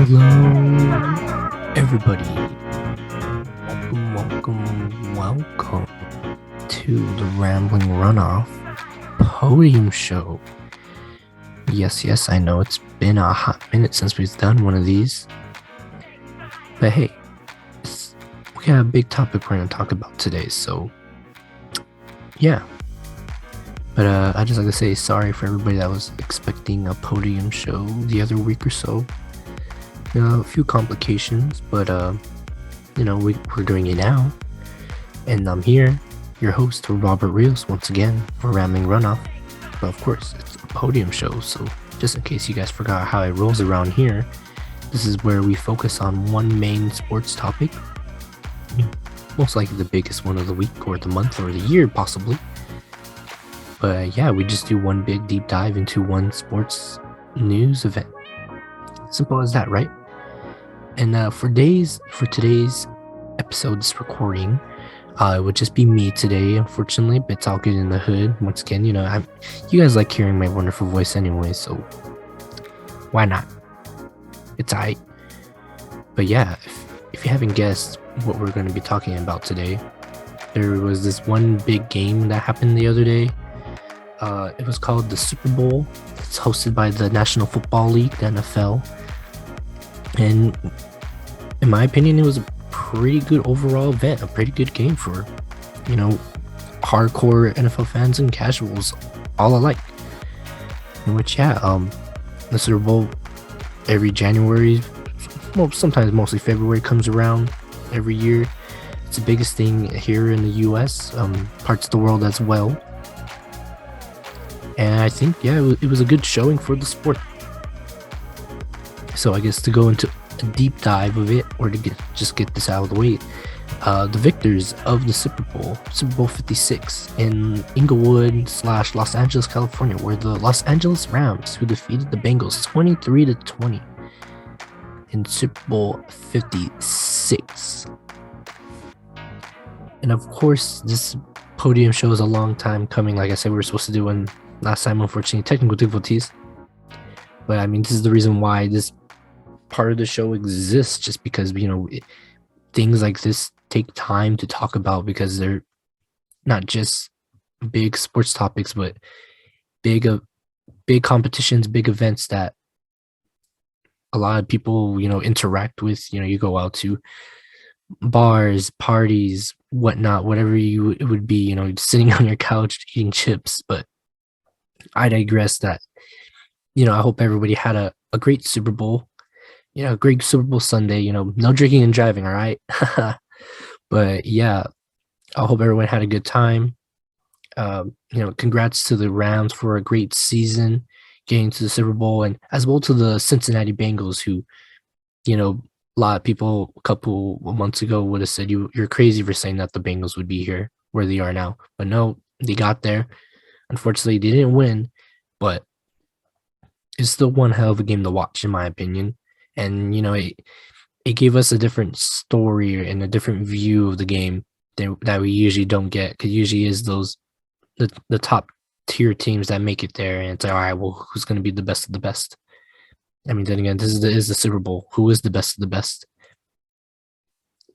Hello, everybody. Welcome to the Rambling Runoff Podium Show. Yes, I know it's been a hot minute since we've done one of these. But hey, we got a big topic we're going to talk about today, so yeah. But I'd just like to say sorry for everybody that was expecting a Podium Show the other week or so. A few complications, but we're doing it now, and I'm here, your host Robert Rios, once again for Rambling Runoff. But of course, it's a Podium Show, so just in case you guys forgot how it rolls around here, this is where we focus on one main sports topic, most likely the biggest one of the week or the month or the year possibly. But yeah, we just do one big deep dive into one sports news event. Simple as that, right? And for today's episode's recording, it would just be me today, unfortunately, but it's all good in the hood. Once again, you guys like hearing my wonderful voice anyway, so why not? It's alright. But yeah, if you haven't guessed what we're going to be talking about today, there was this one big game that happened the other day. It was called the Super Bowl. It's hosted by the National Football League, the NFL. And in my opinion, it was a pretty good overall event, a pretty good game for, hardcore NFL fans and casuals all alike. In which, the Super Bowl every January, well, sometimes mostly February, comes around every year. It's the biggest thing here in the U.S., parts of the world as well. And I think, it was a good showing for the sport. So I guess to go into a deep dive of it, or to get this out of the way, the victors of the Super Bowl 56 in Inglewood / Los Angeles, California, were the Los Angeles Rams, who defeated the Bengals 23-20 in Super Bowl 56. And of course, this Podium Show is a long time coming. Like I said, we were supposed to do one last time, unfortunately, technical difficulties. But I mean, this is the reason why this part of the show exists, just because things like this take time to talk about, because they're not just big sports topics, but big competitions, big events that a lot of people interact with. You go out to bars, parties, whatnot, whatever it would be, sitting on your couch eating chips. But I digress. That I hope everybody had a great Super Bowl. A great Super Bowl Sunday, no drinking and driving, all right? But yeah, I hope everyone had a good time. Congrats to the Rams for a great season, getting to the Super Bowl, and as well to the Cincinnati Bengals, who, a lot of people a couple of months ago would have said you're crazy for saying that the Bengals would be here where they are now. But no, they got there. Unfortunately, they didn't win, but it's still one hell of a game to watch, in my opinion. And, it gave us a different story and a different view of the game that we usually don't get, because usually is the top tier teams that make it there. And it's like, all right, well, who's going to be the best of the best? I mean, then again, this is the Super Bowl. Who is the best of the best?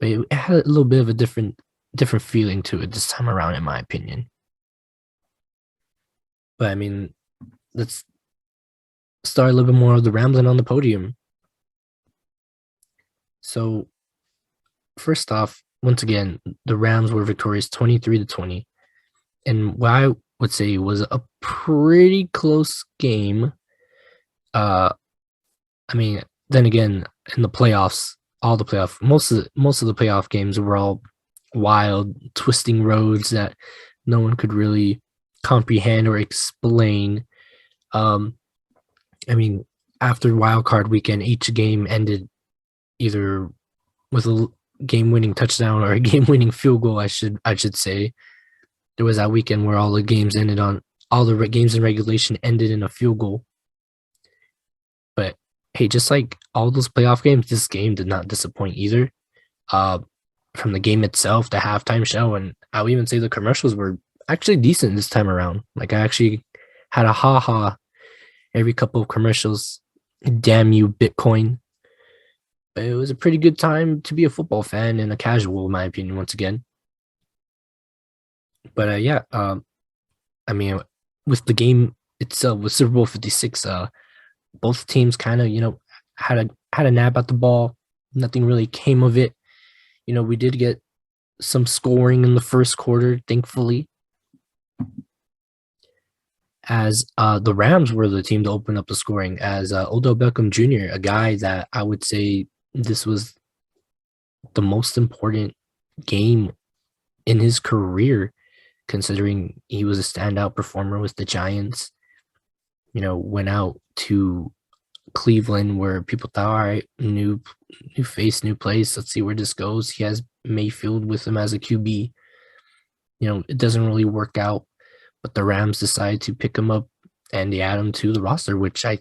But it had a little bit of a different feeling to it this time around, in my opinion. But I mean, let's start a little bit more of the rambling on the podium. So, first off, once again, the Rams were victorious 23-20. And what I would say was a pretty close game. I mean, then again, in the playoffs, most of the playoff games were all wild, twisting roads that no one could really comprehend or explain. I mean, after wild card weekend, each game ended either with a game-winning touchdown or a game-winning field goal. I should say. There was that weekend where all the games in regulation ended in a field goal. But hey, just like all those playoff games, this game did not disappoint either. From the game itself, the halftime show, and I would even say the commercials were actually decent this time around. Like, I actually had a ha-ha every couple of commercials. Damn you, Bitcoin. But it was a pretty good time to be a football fan and a casual, in my opinion, once again. But yeah, I mean, with the game itself, with Super Bowl 56, both teams kind of, had a nab at the ball. Nothing really came of it. We did get some scoring in the first quarter, thankfully, as the Rams were the team to open up the scoring, as Odell Beckham Jr., a guy that I would say this was the most important game in his career, considering he was a standout performer with the Giants. Went out to Cleveland where people thought, all right, new face, new place. Let's see where this goes. He has Mayfield with him as a QB. It doesn't really work out, but the Rams decide to pick him up and they add him to the roster, which I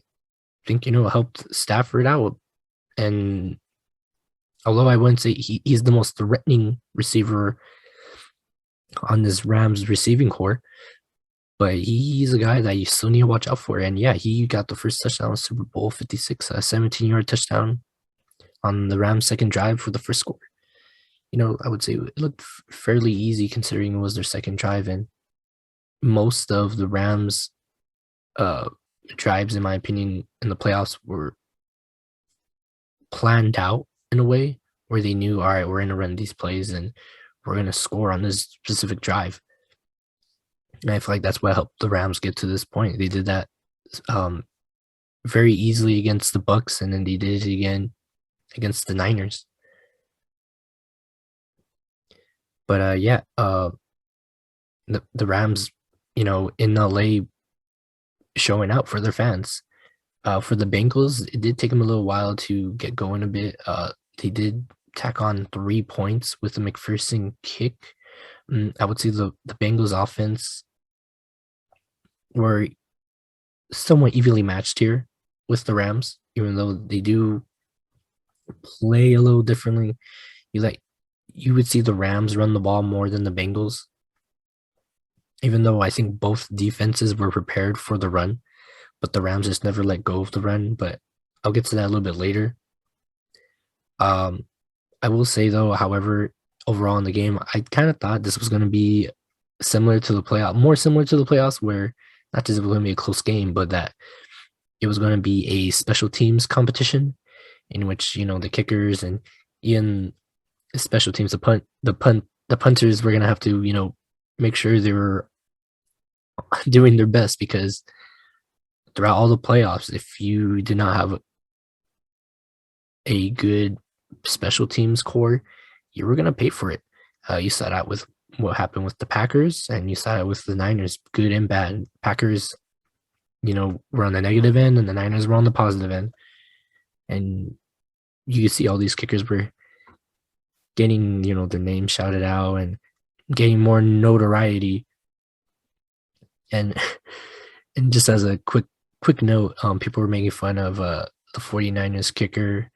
think, helped Stafford out. And although I wouldn't say he's the most threatening receiver on this Rams receiving core, but he's a guy that you still need to watch out for. And yeah, he got the first touchdown in Super Bowl 56, a 17-yard touchdown on the Rams' second drive for the first score. I would say it looked fairly easy considering it was their second drive, and most of the Rams' drives, in my opinion, in the playoffs were planned out in a way where they knew, all right, we're going to run these plays and we're going to score on this specific drive. And I feel like that's what helped the Rams get to this point. They did that very easily against the Bucks, and then they did it again against the Niners. But yeah, the Rams, in LA, showing out for their fans. For the Bengals, it did take them a little while to get going a bit. They did tack on 3 points with the McPherson kick. I would say the Bengals offense were somewhat evenly matched here with the Rams, even though they do play a little differently. You would see the Rams run the ball more than the Bengals, even though I think both defenses were prepared for the run, but the Rams just never let go of the run. But I'll get to that a little bit later. I will say, though, however, overall in the game, I kind of thought this was going to be more similar to the playoffs, where not just it was going to be a close game, but that it was going to be a special teams competition in which, the kickers and even special teams, the punters were going to have to, make sure they were doing their best, because throughout all the playoffs, if you did not have a good special teams core, you were going to pay for it. You saw that with what happened with the Packers, and you saw it with the Niners, good and bad. Packers, were on the negative end, and the Niners were on the positive end. And you see all these kickers were getting, their name shouted out and getting more notoriety. And and just as a quick note, people were making fun of the 49ers kicker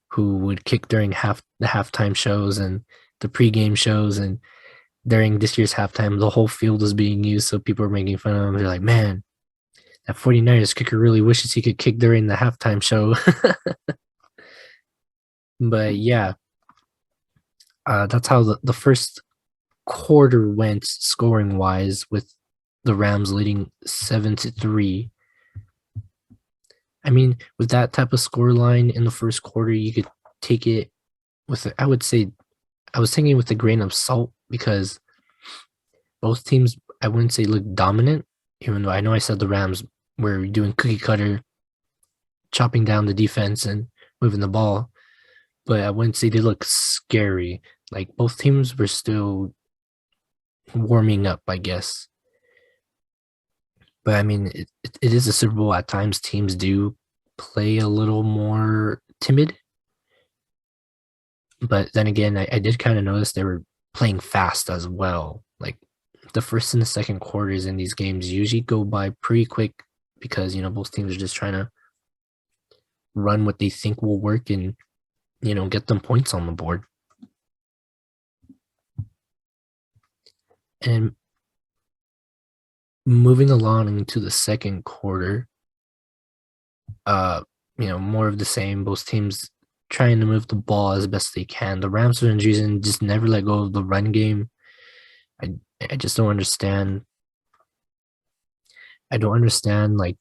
who would kick during the halftime shows and the pregame shows, and during this year's halftime, the whole field was being used, so people were making fun of him. They're like, man, that 49ers kicker really wishes he could kick during the halftime show. But yeah, that's how the first quarter went scoring wise, with the Rams leading 7-3. I mean, with that type of score line in the first quarter, you could take it with, I would say, I was taking it with a grain of salt, because both teams, I wouldn't say looked dominant, even though I know I said the Rams were doing cookie cutter, chopping down the defense and moving the ball, but I wouldn't say they look scary. Like, both teams were still warming up, I guess. But I mean, it is a Super Bowl. At times, teams do play a little more timid. But then again, I did kind of notice they were playing fast as well. Like, the first and the second quarters in these games usually go by pretty quick, because, both teams are just trying to run what they think will work and, get them points on the board. And moving along into the second quarter, more of the same. Both teams trying to move the ball as best they can. The Rams for some reason just never let go of the run game. I just don't understand. I don't understand like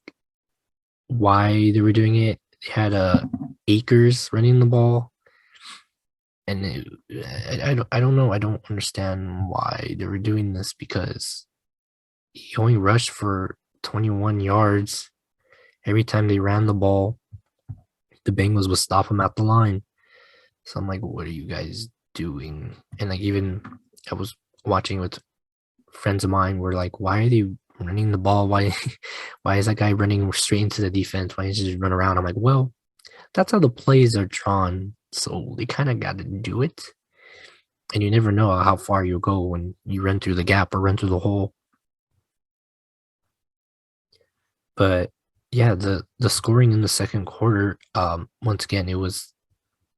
why they were doing it. They had Akers running the ball, and I don't know. I don't understand why they were doing this because he only rushed for 21 yards every time they ran the ball. The Bengals would stop him at the line. So I'm like, what are you guys doing? And like even I was watching with friends of mine were like, why are they running the ball? Why is that guy running straight into the defense? Why doesn't he just run around? I'm like, well, that's how the plays are drawn. So they kind of got to do it. And you never know how far you'll go when you run through the gap or run through the hole. But yeah, the scoring in the second quarter, once again, it was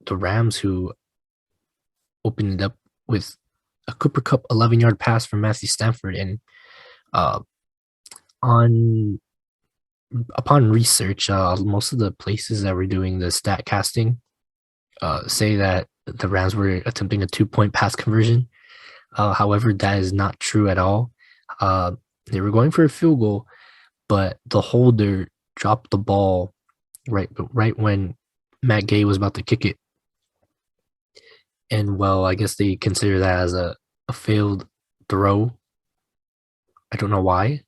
the Rams who opened it up with a Cooper Kupp 11-yard pass from Matthew Stafford, and upon research, most of the places that were doing the stat casting say that the Rams were attempting a 2-point pass conversion. However, that is not true at all. They were going for a field goal, but the holder dropped the ball right when Matt Gay was about to kick it. And well, I guess they consider that as a failed throw. I don't know why.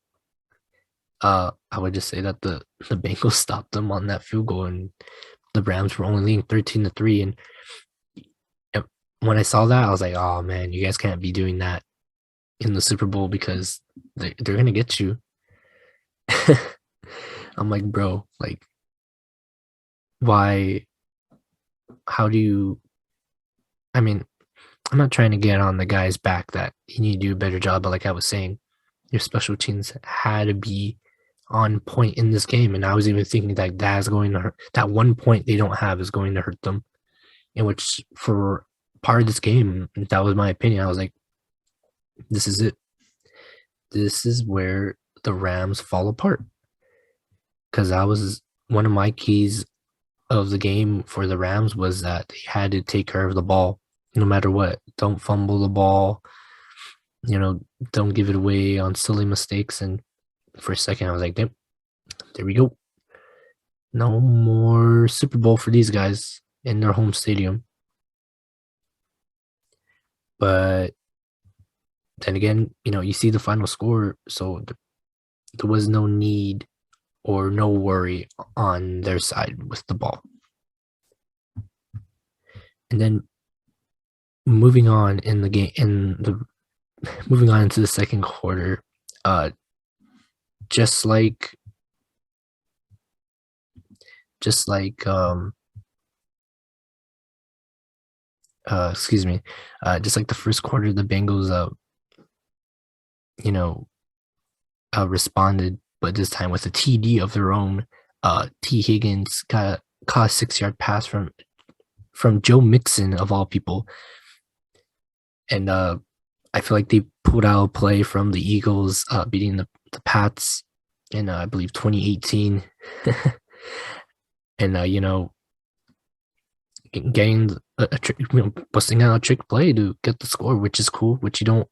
I would just say that the Bengals stopped them on that field goal, and the Rams were only leading 13-3. And when I saw that, I was like, "Oh man, you guys can't be doing that in the Super Bowl because they're gonna get you." I'm like, bro, like, why? How do you? I mean, I'm not trying to get on the guy's back that you need to do a better job, but like I was saying, your special teams had to be on point in this game. And I was even thinking that that's going to hurt. That 1 point they don't have is going to hurt them. In which, for part of this game, that was my opinion. I was like, this is it. This is where the Rams fall apart. Because that was one of my keys of the game for the Rams was that they had to take care of the ball no matter what. Don't fumble the ball. Don't give it away on silly mistakes. And for a second, I was like, there we go. No more Super Bowl for these guys in their home stadium. But then again, you see the final score, so there was no need or no worry on their side with the ball. And then moving on in the game, moving on into the second quarter, just like just like the first quarter, the Bengals responded, but this time with a TD of their own. T. Higgins caught a 6-yard pass from Joe Mixon of all people, and I feel like they pulled out a play from the Eagles beating the Pats in I believe 2018, and getting a trick, busting out a trick play to get the score, which is cool. Which you don't.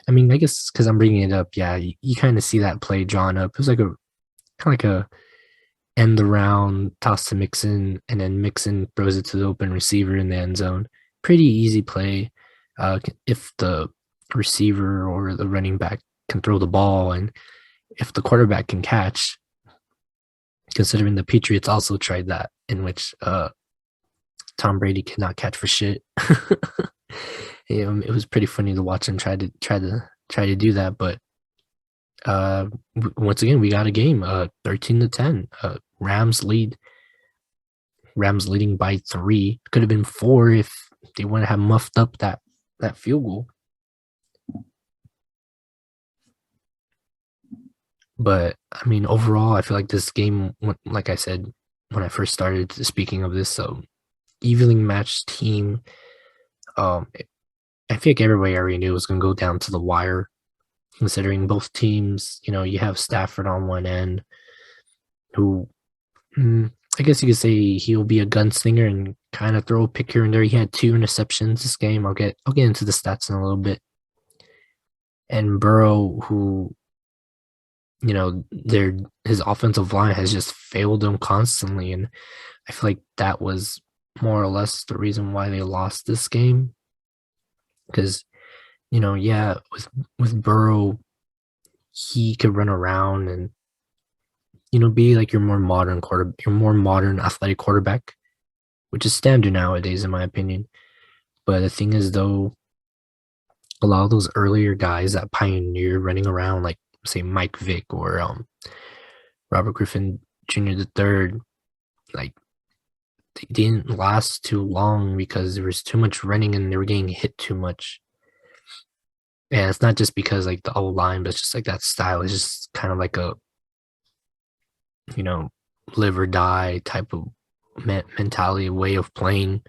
I mean, I guess because I'm bringing it up, yeah, you kind of see that play drawn up. It was like kind of like a end around toss to Mixon, and then Mixon throws it to the open receiver in the end zone. Pretty easy play if the receiver or the running back can throw the ball, and if the quarterback can catch. Considering the Patriots also tried that, in which Tom Brady cannot catch for shit. It was pretty funny to watch him try to do that, but once again we got a game, 13-10. Rams leading by 3. Could have been 4 if they wouldn't have muffed up that field goal. But I mean, overall, I feel like this game, like I said when I first started speaking of this, evenly matched team. I feel like everybody already knew it was going to go down to the wire, considering both teams. You have Stafford on one end, who I guess you could say he'll be a gunslinger and kind of throw a pick here and there. He had 2 interceptions this game. I'll get into the stats in a little bit. And Burrow, who his offensive line has just failed him constantly, and I feel like that was more or less the reason why they lost this game. Because yeah, with Burrow, he could run around and be like your more modern athletic quarterback, which is standard nowadays in my opinion. But the thing is, though, a lot of those earlier guys that pioneered running around, like say Mike Vick or Robert Griffin Jr. the third, like they didn't last too long because there was too much running and they were getting hit too much. And it's not just because like the O line, but it's just like that style is just kind of like a live or die type of mentality, way of playing.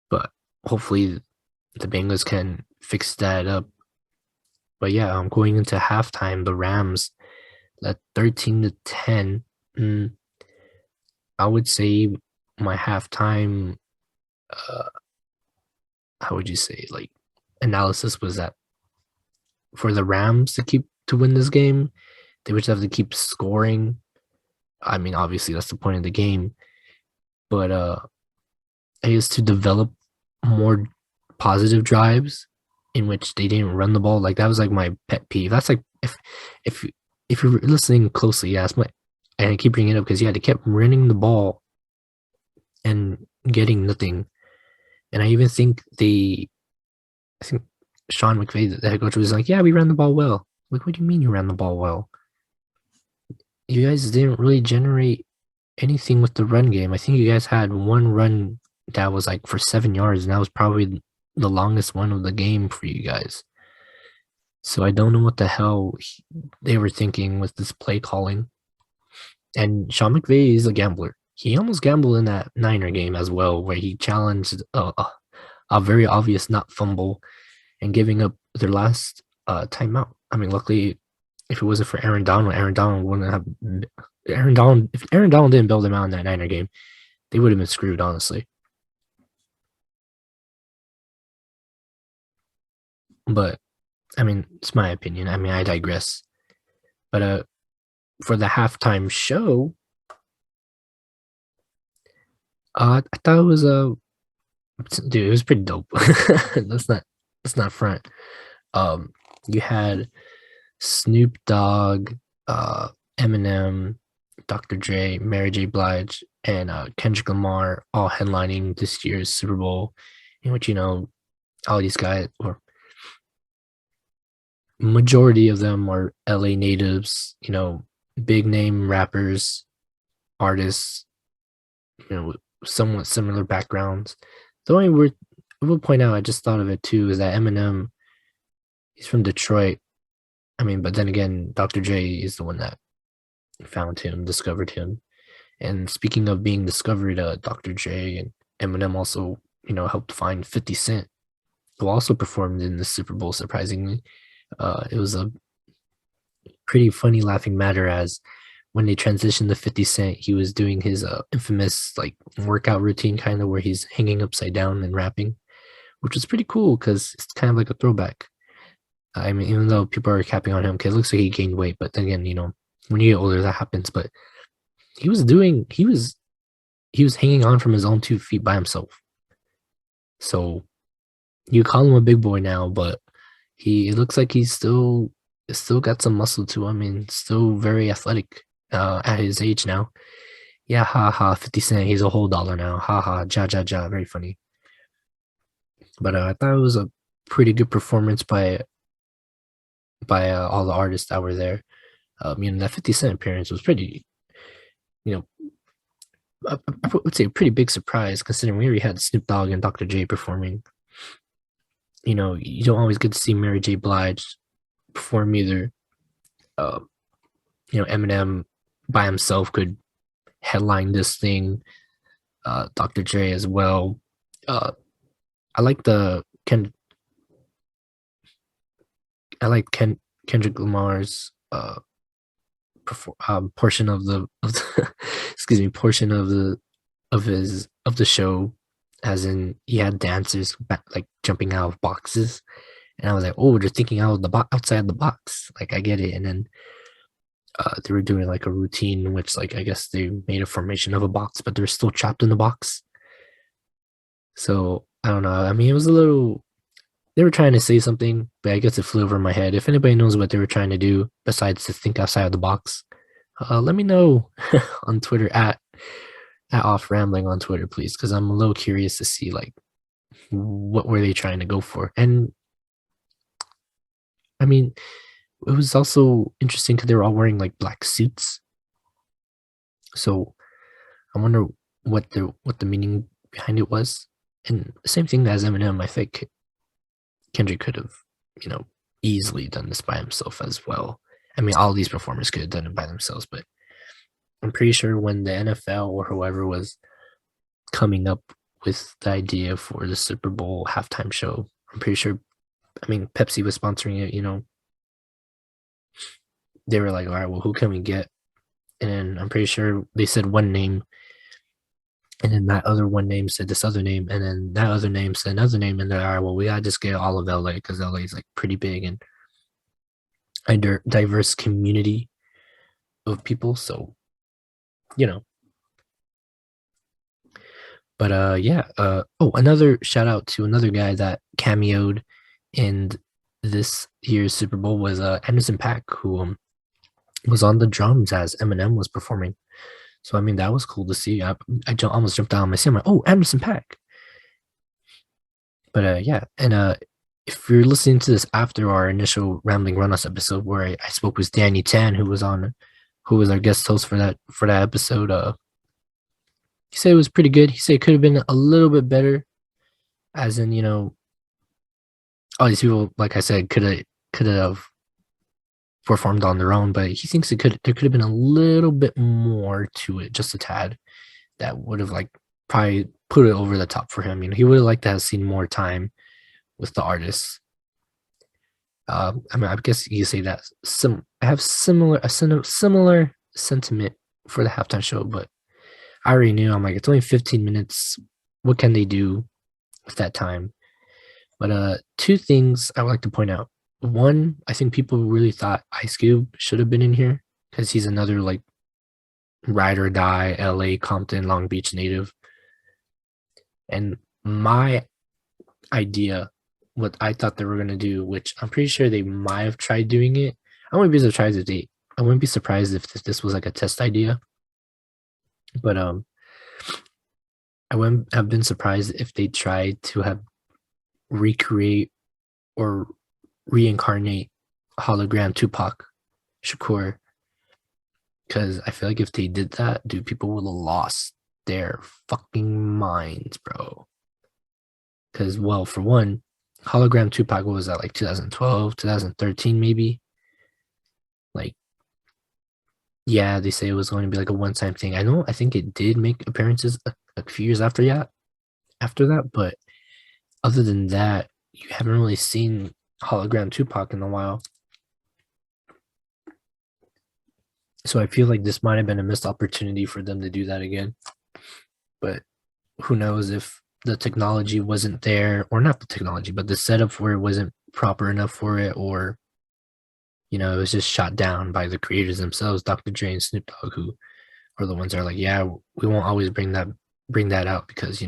But hopefully the Bengals can fix that up. But yeah, I'm going into halftime. The Rams at 13-10. I would say my halftime, how would you say, like analysis was that for the Rams to win this game, they would have to keep scoring. I mean, obviously that's the point of the game, but I guess to develop more positive drives in which they didn't run the ball. Like that was like my pet peeve. That's like if you're listening closely, yeah, and I keep bringing it up because yeah, they kept running the ball and getting nothing. And I even think Sean McVay, the head coach, was like, yeah, we ran the ball well. Like, what do you mean you ran the ball well? You guys didn't really generate anything with the run game. I think you guys had one run that was like for 7 yards, and that was probably the longest one of the game for you guys. So I don't know what the hell they were thinking with this play calling. And Sean McVay is a gambler. He almost gambled in that Niner game as well, where he challenged a very obvious not fumble and giving up their last timeout. I mean, luckily, if it wasn't for Aaron Donald wouldn't have. If Aaron Donald didn't build him out in that Niner game, they would have been screwed, honestly. But I mean, it's my opinion. I mean, I digress. But for the halftime show, I thought it was dude, it was pretty dope. Let's not front. You had Snoop Dogg, Eminem, Dr. Dre, Mary J. Blige, and Kendrick Lamar all headlining this year's Super Bowl, in which all these guys, or majority of them, are LA natives. Big name rappers, artists. Somewhat similar backgrounds. The only word I will point out, I just thought of it too, is that Eminem, he's from Detroit. I mean, but then again, Dr. J is the one that found him, discovered him. And speaking of being discovered, Dr. J and Eminem also, helped find 50 Cent, who also performed in the Super Bowl, surprisingly. It was a pretty funny laughing matter as when they transitioned to 50 Cent, he was doing his infamous like workout routine kind of where he's hanging upside down and rapping, which was pretty cool because it's kind of like a throwback. I mean, even though people are capping on him because it looks like he gained weight, but then again, when you get older, that happens. But he was hanging on from his own 2 feet by himself. So you call him a big boy now, but it looks like he's still got some muscle to him and still very athletic at his age now. Yeah, ha ha, 50 Cent, he's a whole dollar now. Ha ha, ja ja ja, very funny. But I thought it was a pretty good performance by all the artists that were there. That 50 Cent appearance was pretty, I would say a pretty big surprise considering we already had Snoop Dogg and Dr. J performing. You don't always get to see Mary J. Blige perform either. Eminem by himself could headline this thing. Dr. J as well. I like Kendrick Lamar's portion of the excuse me, portion of the show, as in he had dancers like jumping out of boxes, and I was like, oh, they're thinking outside the box. Like, I get it. And then they were doing like a routine in which, like, I guess they made a formation of a box, but they're still trapped in the box. So I don't know. I mean, it was a little. They were trying to say something, but I guess it flew over my head. If anybody knows what they were trying to do besides to think outside of the box, let me know on Twitter at off rambling on Twitter, please, because I'm a little curious to see like what were they trying to go for. And I mean, it was also interesting because they were all wearing like black suits. So I wonder what the meaning behind it was. And same thing as Eminem, I think Kendrick could have, easily done this by himself as well. I mean, all these performers could have done it by themselves, but I'm pretty sure when the NFL or whoever was coming up with the idea for the Super Bowl halftime show, I'm pretty sure, Pepsi was sponsoring it, they were like, all right, well, who can we get? And I'm pretty sure they said one name, and then that other one name said this other name, and then that other name said another name, and they're, all right, well, we gotta just get all of LA because LA is like pretty big and a diverse community of people. So, But yeah. Another shout out to another guy that cameoed in this year's Super Bowl was Anderson .Paak, who was on the drums as Eminem was performing. So I mean, that was cool to see. I almost jumped out on my seat. I'm like, oh, Anderson .Paak. But yeah, and if you're listening to this after our initial Rambling Runoffs episode where I spoke with Danny Tan, who was our guest host for that episode, he said it was pretty good. He said it could have been a little bit better, as in, all these people, like I said, could have performed on their own, but he thinks there could have been a little bit more to it, just a tad, that would have like probably put it over the top for him. He would have liked to have seen more time with the artists. I guess you could say that I have similar sentiment for the halftime show, but I already knew. I'm like, it's only 15 minutes. What can they do with that time? But two things I would like to point out. One, I think people really thought Ice Cube should have been in here because he's another like ride or die LA, Compton, Long Beach native. And my idea, what I thought they were gonna do, which I'm pretty sure they might have tried doing it. I wouldn't be surprised if this was like a test idea. But I wouldn't have been surprised if they tried to have recreate or reincarnate hologram Tupac Shakur, because I feel like if they did that, dude, people would have lost their fucking minds, bro. Because, well, for one, hologram Tupac, what was that, like 2012, 2013 maybe? Like, yeah, they say it was going to be like a one-time thing. I think it did make appearances a few years after that, but other than that, you haven't really seen hologram Tupac in a while. So I feel like this might have been a missed opportunity for them to do that again. But who knows if the technology wasn't there, or not the technology, but the setup for it wasn't proper enough for it, or it was just shot down by the creators themselves, Dr. Dre and Snoop Dogg, who are the ones that are like, yeah, we won't always bring that out because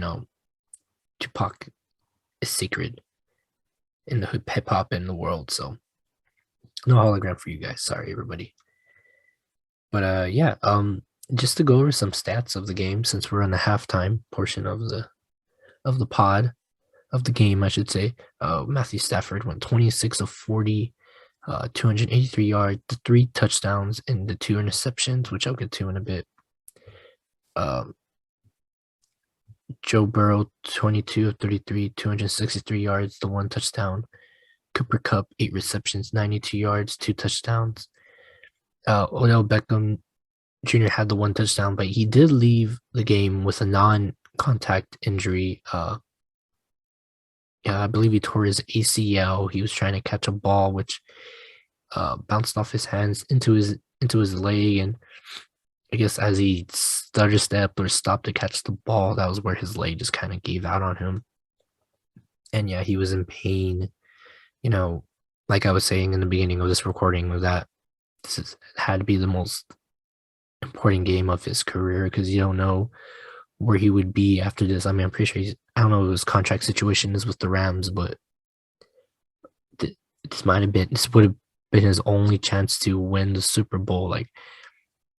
Tupac is sacred in the hip hop in the world. So no hologram for you guys. Sorry, everybody. But yeah, just to go over some stats of the game, since we're on the halftime portion of the game, I should say. Matthew Stafford went 26 of 40, 283 yards, 3 touchdowns, and the 2 interceptions, which I'll get to in a bit. Joe Burrow, 22 of 33, 263 yards, the 1 touchdown. Cooper Kupp, 8 receptions, 92 yards, 2 touchdowns. Odell Beckham Jr. had the 1 touchdown, but he did leave the game with a non-contact injury. I believe he tore his ACL. He was trying to catch a ball, which bounced off his hands into his leg, and I guess as he stutter stepped or stopped to catch the ball, that was where his leg just kind of gave out on him. And yeah, he was in pain. You know, like I was saying in the beginning of this recording, that had to be the most important game of his career because you don't know where he would be after this. I mean, I'm pretty sure I don't know what his contract situation is with the Rams, but this would have been his only chance to win the Super Bowl. Like,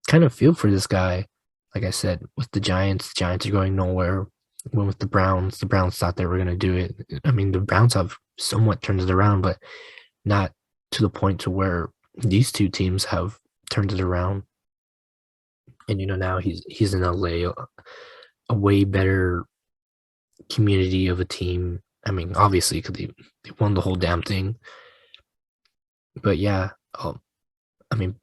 kind of feel for this guy. Like I said, with the Giants are going nowhere. Went with the Browns thought they were going to do it. I mean, the Browns have somewhat turned it around, but not to the point to where these two teams have turned it around. And now he's in LA, a way better community of a team. I mean, obviously, because they won the whole damn thing. But yeah, I mean,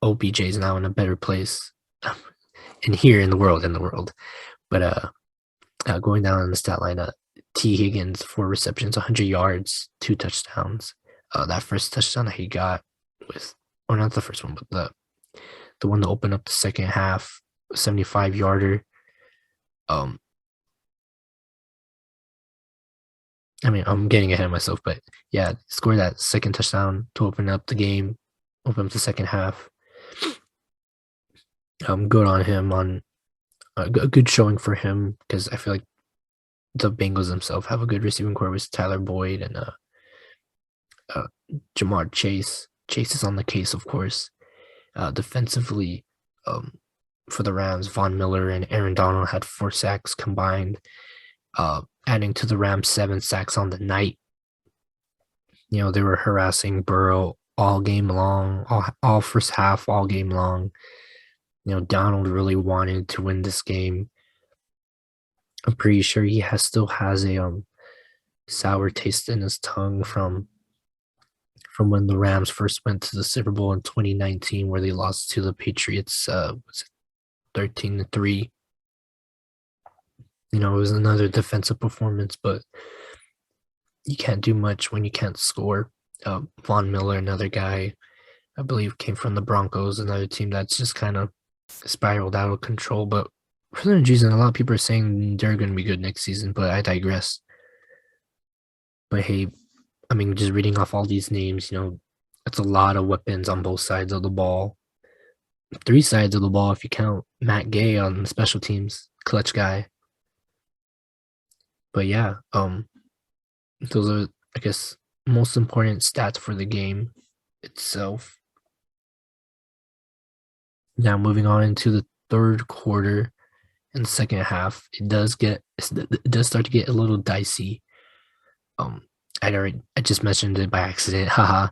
OBJ is now in a better place, and here in the world. But going down on the stat line, T. Higgins 4 receptions, 100 yards, 2 touchdowns. That first touchdown that he got or not the first one, but the one to open up the second half, 75-yarder. I mean, I'm getting ahead of myself, but yeah, scored that second touchdown to open up the game, open up the second half. Good on him, on a good showing for him, because I feel like the Bengals themselves have a good receiving core with Tyler Boyd and Jamar Chase. Chase is on the case, of course. Defensively, for the Rams, Von Miller and Aaron Donald had 4 sacks combined, adding to the Rams 7 sacks on the night. They were harassing Burrow all game long, all first half, all game long. Donald really wanted to win this game. I'm pretty sure he still has a sour taste in his tongue from when the Rams first went to the Super Bowl in 2019, where they lost to the Patriots, was it 13-3. It was another defensive performance, but you can't do much when you can't score. Von Miller, another guy, I believe, came from the Broncos, another team that's just kind of spiraled out of control. But for some reason, a lot of people are saying they're going to be good next season, but I digress. But hey, I mean, just reading off all these names, that's a lot of weapons on both sides of the ball. 3 sides of the ball if you count Matt Gay on special teams, clutch guy. But yeah, those are, I guess, most important stats for the game itself. Now moving on into the third quarter and the second half, it does start to get a little dicey. I just mentioned it by accident, haha.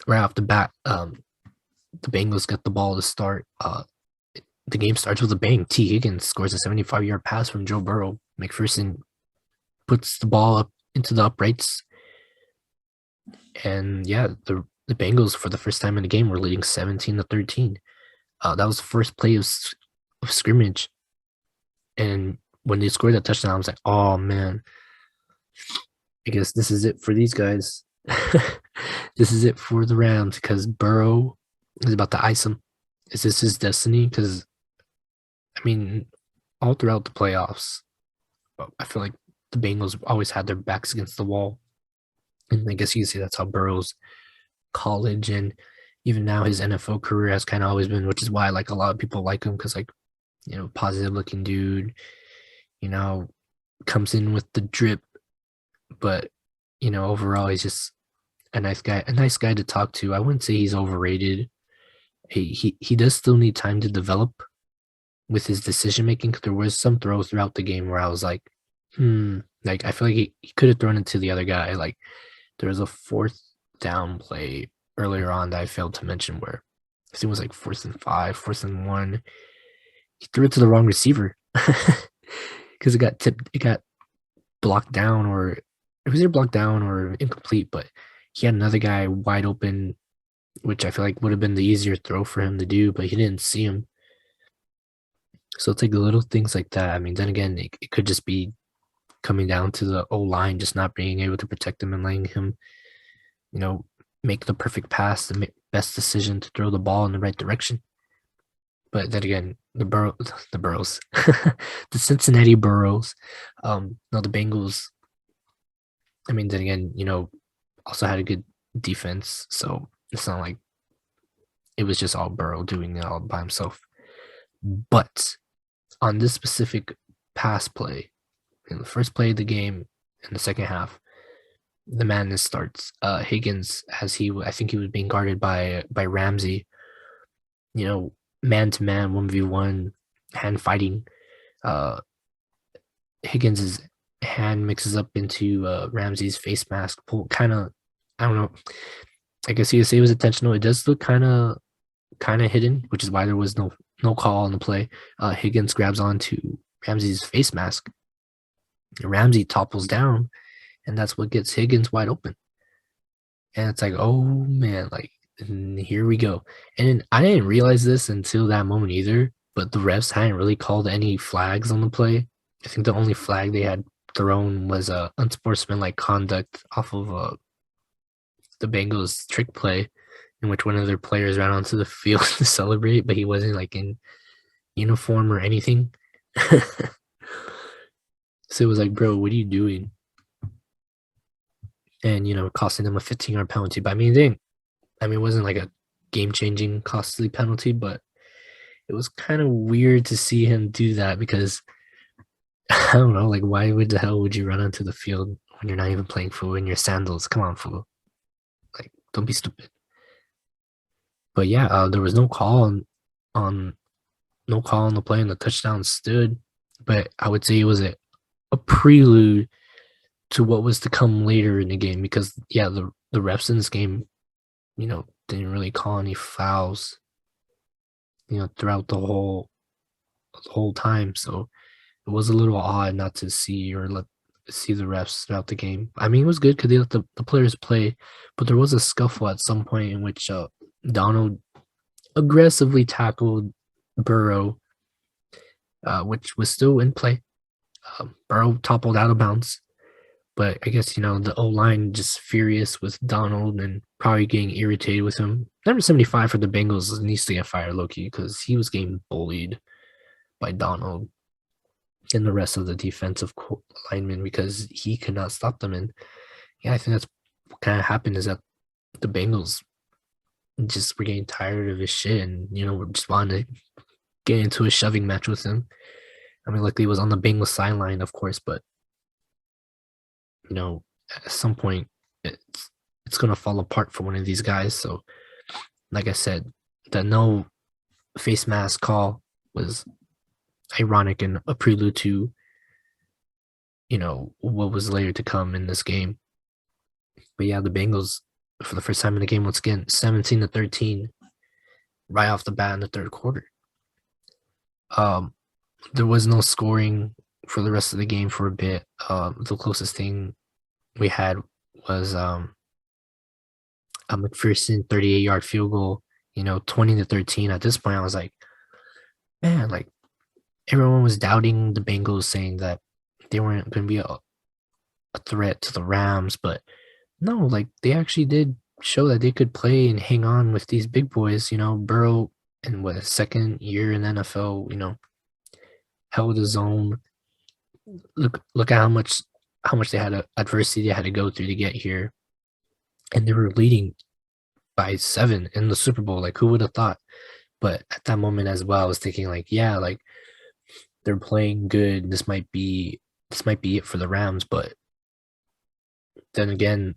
Right off the bat, the Bengals get the ball to start. The game starts with a bang. T. Higgins scores a 75-yard pass from Joe Burrow. McPherson puts the ball up into the uprights, and yeah, the Bengals for the first time in the game were leading 17-13. That was the first play of scrimmage, and when they scored that touchdown, I was like, oh man, I guess this is it for these guys. This is it for the Rams, because Burrow is about to ice him. Is this his destiny? Because, I mean, all throughout the playoffs, I feel like the Bengals always had their backs against the wall. And I guess you can say that's how Burrow's college and even now his NFL career has kind of always been, which is why like a lot of people like him, because positive looking dude, comes in with the drip, but overall he's just a nice guy to talk to. I wouldn't say he's overrated. He does still need time to develop with his decision making, because there was some throws throughout the game where I was like, like I feel like he could have thrown it to the other guy. Like there was a 4th down play earlier on that I failed to mention where I think it was like 4th and 5, 4th and 1. He threw it to the wrong receiver because it got blocked down, or it was either blocked down or incomplete, but he had another guy wide open, which I feel like would have been the easier throw for him to do, but he didn't see him. So it's like the little things like that. I mean, then again, it could just be coming down to the O-line just not being able to protect him and letting him, make the perfect pass, the best decision to throw the ball in the right direction. But then again, the Burrows, the Cincinnati Burrows, no, the Bengals. I mean, then again, also had a good defense, so it's not like it was just all Burrow doing it all by himself. But on this specific pass play, in the first play of the game, in the second half, the madness starts. Higgins, I think he was being guarded by Ramsey. Man to man, 1v1, hand fighting. Higgins' hand mixes up into Ramsey's face mask. Kind of, I don't know. I guess you could say it was intentional. It does look kind of hidden, which is why there was no call on the play. Higgins grabs onto Ramsey's face mask. Ramsey topples down, and that's what gets Higgins wide open. And it's like, oh man, like here we go. And I didn't realize this until that moment either, but the refs hadn't really called any flags on the play. I think the only flag they had thrown was unsportsmanlike conduct off of the Bengals trick play, in which one of their players ran onto the field to celebrate, but he wasn't like in uniform or anything. So it was like, bro, what are you doing? And costing them a 15-yard penalty. But I mean, it wasn't like a game-changing costly penalty, but it was kind of weird to see him do that because I don't know, like why the hell would you run onto the field when you're not even playing football in your sandals? Come on, fool. Like, don't be stupid. But yeah, there was no call on the play, and the touchdown stood. But I would say it was a prelude to what was to come later in the game because the refs in this game, didn't really call any fouls, throughout the whole time. So it was a little odd not to see the refs throughout the game. I mean, it was good because they let the players play, but there was a scuffle at some point in which Donald aggressively tackled Burrow, which was still in play. Burrow toppled out of bounds, but I guess the O-line just furious with Donald and probably getting irritated with him. Number 75 for the Bengals needs to get fired, low-key, because he was getting bullied by Donald and the rest of the defensive linemen because he could not stop them. And yeah, I think that's what kind of happened is that the Bengals just were getting tired of his shit and, just wanted to get into a shoving match with him. I mean, luckily he was on the Bengals sideline, of course, but, at some point it's going to fall apart for one of these guys. So, like I said, the no face mask call was ironic and a prelude to, what was later to come in this game. But yeah, the Bengals, for the first time in the game, once again, 17-13, right off the bat in the third quarter. There was no scoring for the rest of the game for a bit. The closest thing we had was a McPherson 38-yard field goal, 20-13. At this point, I was like, man, like everyone was doubting the Bengals, saying that they weren't going to be a threat to the Rams, but no, like they actually did show that they could play and hang on with these big boys. Burrow in second year in the NFL, held his own. Look at how much they had adversity they had to go through to get here, and they were leading by 7 in the Super Bowl. Like, who would have thought? But at that moment as well, I was thinking like, yeah, like they're playing good. This might be it for the Rams. But then again,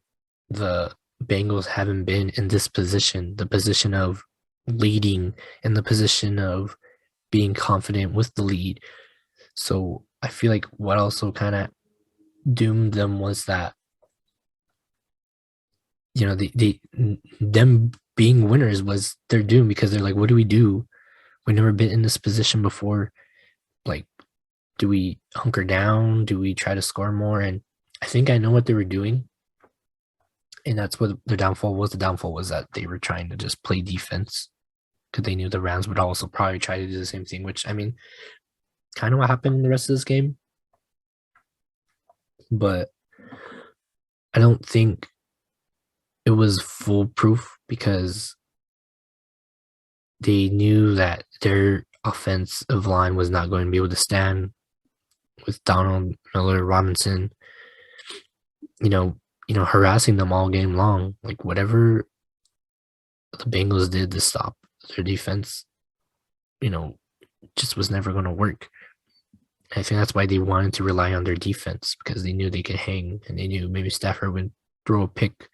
the Bengals haven't been in this position, the position of leading, in the position of being confident with the lead. So I feel like what also kind of doomed them was that, them being winners was their doom, because they're like, what do we do? We've never been in this position before. Like, do we hunker down? Do we try to score more? And I think I know what they were doing. And that's what the downfall was. The downfall was that they were trying to just play defense because they knew the Rams would also probably try to do the same thing, which, I mean, kind of what happened in the rest of this game. But I don't think it was foolproof because they knew that their offensive line was not going to be able to stand with Donald Miller Robinson, you know, harassing them all game long. Like whatever the Bengals did to stop their defense, just was never going to work. I think that's why they wanted to rely on their defense because they knew they could hang and they knew maybe Stafford would throw a pick.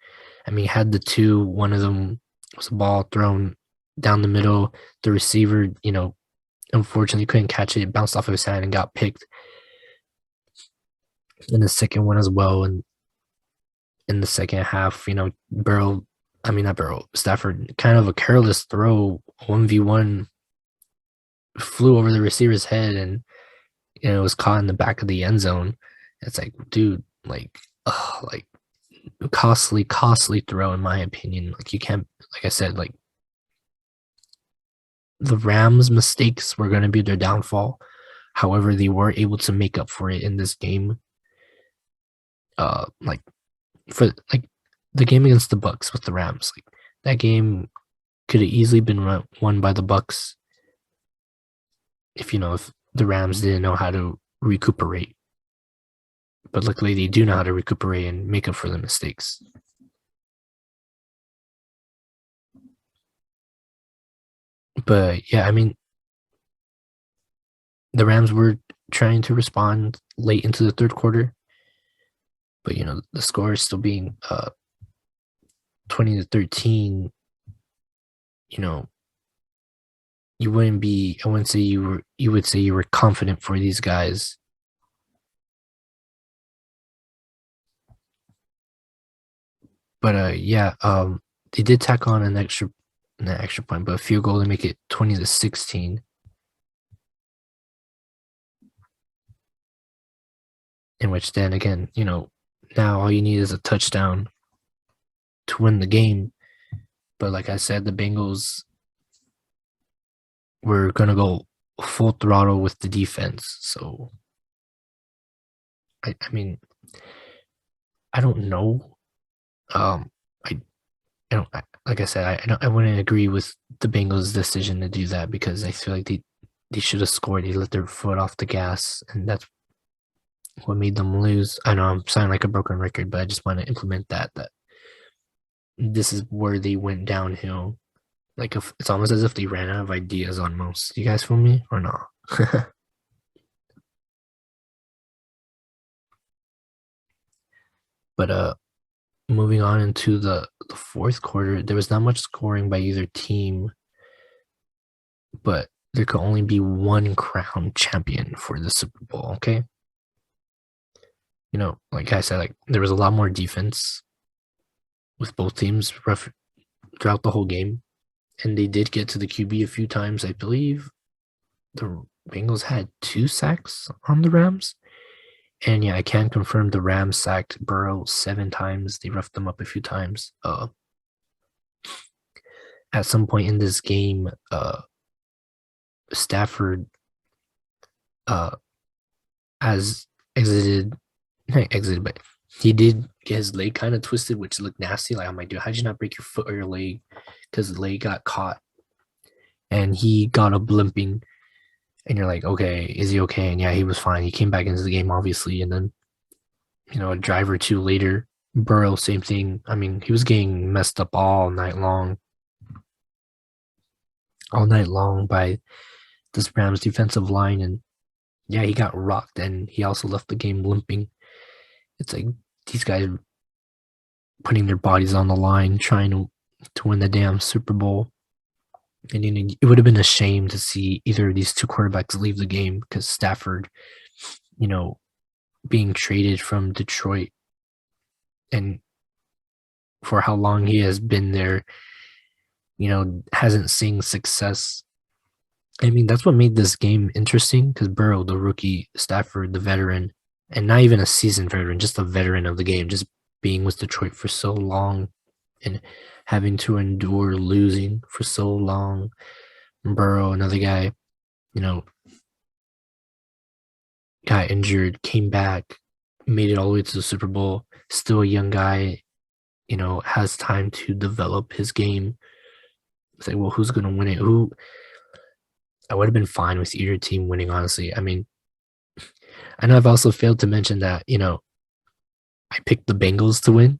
I mean, had the two, one of them was a ball thrown down the middle. The receiver, unfortunately couldn't catch it. It bounced off of his hand and got picked. And the second one as well. And in the second half, Stafford, kind of a careless throw, 1v1, flew over the receiver's head and it was caught in the back of the end zone. It's like, dude, costly throw in my opinion. Like you can't, like I said, like the Rams' mistakes were going to be their downfall. However, they were able to make up for it in this game. For the game against the Bucks with the Rams, like that game could have easily been won by the Bucks if the Rams didn't know how to recuperate. But luckily, they do know how to recuperate and make up for the mistakes. But yeah, I mean, the Rams were trying to respond late into the third quarter, but the score is still being 20-13. You wouldn't be. I wouldn't say you were. You would say you were confident for these guys. But yeah, they did tack on an extra point, but a field goal to make it 20-16. In which then again, now all you need is a touchdown to win the game. But like I said, the Bengals were gonna go full throttle with the defense. So I mean, I don't know. I don't, like I said, I wouldn't agree with the Bengals' decision to do that because I feel like they should have scored. They let their foot off the gas, and that's what made them lose. I know I'm sounding like a broken record, but I just want to implement that this is where they went downhill. Like it's almost as if they ran out of ideas on most. You guys feel me or not? But moving on into the fourth quarter, there was not much scoring by either team, but there could only be one crowned champion for the Super Bowl, okay? Like I said, like there was a lot more defense with both teams throughout the whole game, and they did get to the QB a few times. I believe the Bengals had 2 sacks on the Rams. And yeah, I can confirm the Rams sacked Burrow 7 times. They roughed them up a few times. At some point in this game, Stafford has not exited, but he did get his leg kind of twisted, which looked nasty. Like, I'm like, dude, how'd you not break your foot or your leg? Because the leg got caught. And he got up limping. And you're like, okay, is he okay? And yeah, he was fine. He came back into the game, obviously. And then, a drive or two later, Burrow, same thing. I mean, he was getting messed up all night long by this Rams defensive line. And yeah, he got rocked and he also left the game limping. It's like these guys putting their bodies on the line, trying to win the damn Super Bowl. And it would have been a shame to see either of these two quarterbacks leave the game because Stafford, being traded from Detroit and for how long he has been there, hasn't seen success. I mean, that's what made this game interesting because Burrow, the rookie, Stafford, the veteran, and not even a seasoned veteran, just a veteran of the game, just being with Detroit for so long and having to endure losing for so long. Burrow, another guy, got injured, came back, made it all the way to the Super Bowl, still a young guy, has time to develop his game. It's like, well, who's going to win it? I would have been fine with either team winning, honestly. I mean, I know I've also failed to mention that, I picked the Bengals to win.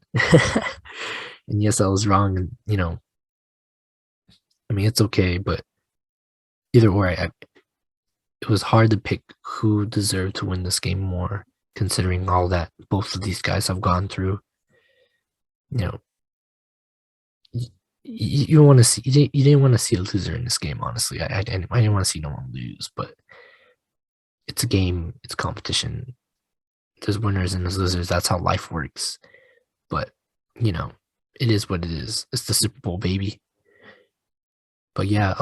And yes, I was wrong. And, I mean, it's okay, but either or, it was hard to pick who deserved to win this game more, considering all that both of these guys have gone through. You know, you want to see you didn't want to see a loser in this game. Honestly, I didn't want to see no one lose, but it's a game, it's competition. There's winners and there's losers. That's how life works. But it is what it is. It's the Super Bowl, baby. But yeah,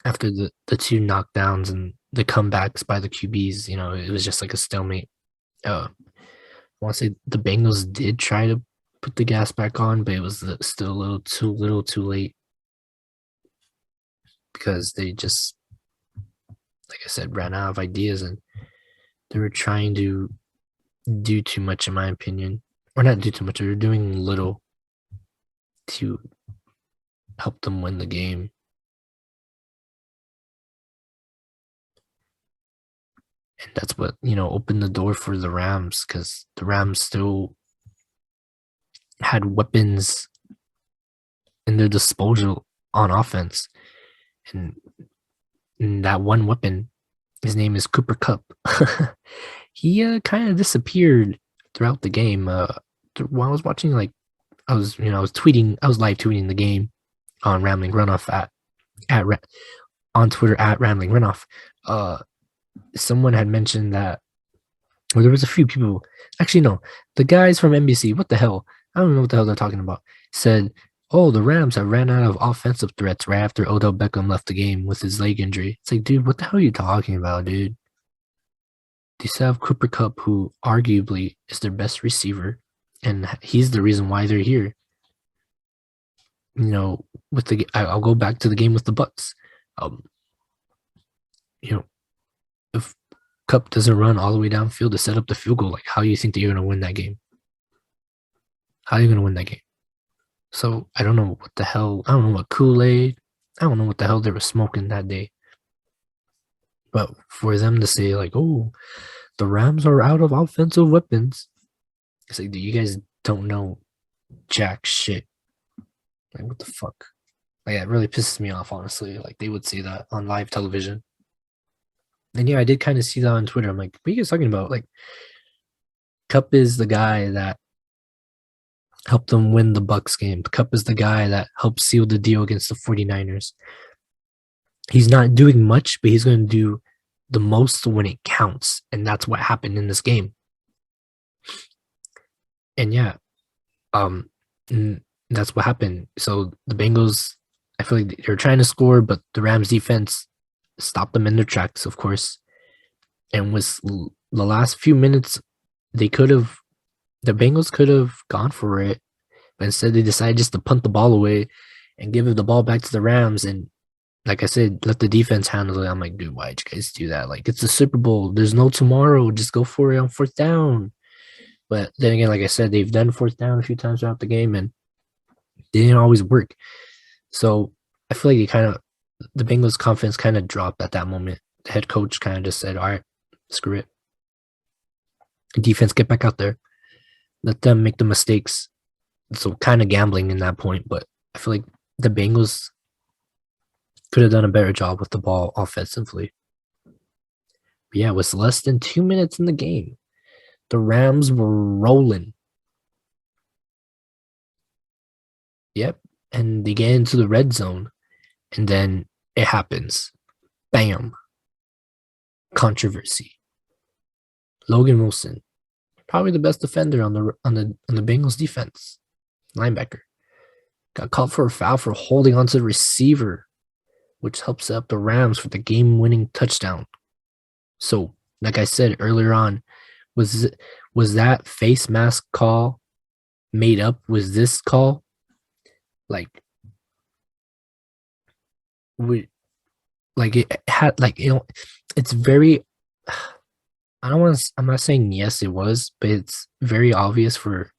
after the two knockdowns and the comebacks by the QBs, it was just like a stalemate. I want to say the Bengals did try to put the gas back on, but it was still a little too late because they just, like I said, ran out of ideas and they were trying to do too much, in my opinion, or not do too much. They were doing little to help them win the game. And that's what, opened the door for the Rams, because the Rams still had weapons in their disposal on offense. And that one weapon, his name is Cooper Kupp. He kind of disappeared throughout the game. While I was watching, I was live tweeting the game on Rambling Runoff on Twitter at Rambling Runoff. Someone had mentioned that, or there was a few people. Actually, no, the guys from NBC. What the hell? I don't know what the hell they're talking about. Said, "Oh, the Rams have ran out of offensive threats right after Odell Beckham left the game with his leg injury." It's like, dude, what the hell are you talking about, dude? They still have Cooper Kupp, who arguably is their best receiver, and he's the reason why they're here. I'll go back to the game with the Bucks. If Kupp doesn't run all the way downfield to set up the field goal, how do you think that you're going to win that game? How are you going to win that game? So I don't know what the hell. I don't know what Kool-Aid. I don't know what the hell they were smoking that day. But for them to say, oh, the Rams are out of offensive weapons, it's like, you guys don't know jack shit. What the fuck? It really pisses me off, honestly. They would say that on live television. And yeah, I did kind of see that on Twitter. I'm like, what are you guys talking about? Kupp is the guy that helped them win the Bucks game. Kupp is the guy that helped seal the deal against the 49ers. He's not doing much, but he's going to do the most when it counts. And that's what happened in this game. And yeah, that's what happened. So the Bengals, I feel like they were trying to score, but the Rams defense stopped them in their tracks, of course. And with the last few minutes, the Bengals could have gone for it, but instead they decided just to punt the ball away and give the ball back to the Rams. And like I said, let the defense handle it. I'm like, dude, why'd you guys do that? It's the Super Bowl. There's no tomorrow. Just go for it on fourth down. But then again, like I said, they've done fourth down a few times throughout the game, and they didn't always work. So I feel like the Bengals' confidence kind of dropped at that moment. The head coach kind of just said, all right, screw it. Defense, get back out there. Let them make the mistakes. So kind of gambling in that point, but I feel like the Bengals could have done a better job with the ball offensively. But yeah, with less than 2 minutes in the game, the Rams were rolling. Yep. And they get into the red zone. And then it happens. Bam. Controversy. Logan Wilson, probably the best defender on the Bengals defense, linebacker, got called for a foul for holding onto the receiver, which helps set up the Rams for the game-winning touchdown. So, like I said earlier on, was that face mask call made up? Was this call it had it's very, I'm not saying yes it was, but it's very obvious for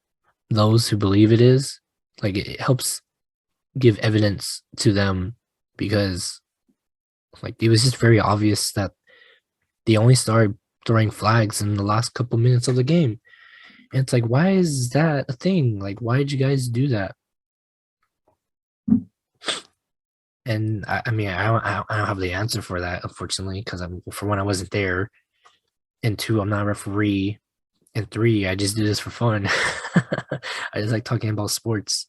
those who believe it is. Like it helps give evidence to them because like it was just very obvious that they only started throwing flags in the last couple minutes of the game. And it's like, why is that a thing? Like, why did you guys do that? And I mean, I don't have the answer for that, unfortunately, because for one, I wasn't there, and two, I'm not a referee, and three, I just do this for fun. I just like talking about sports.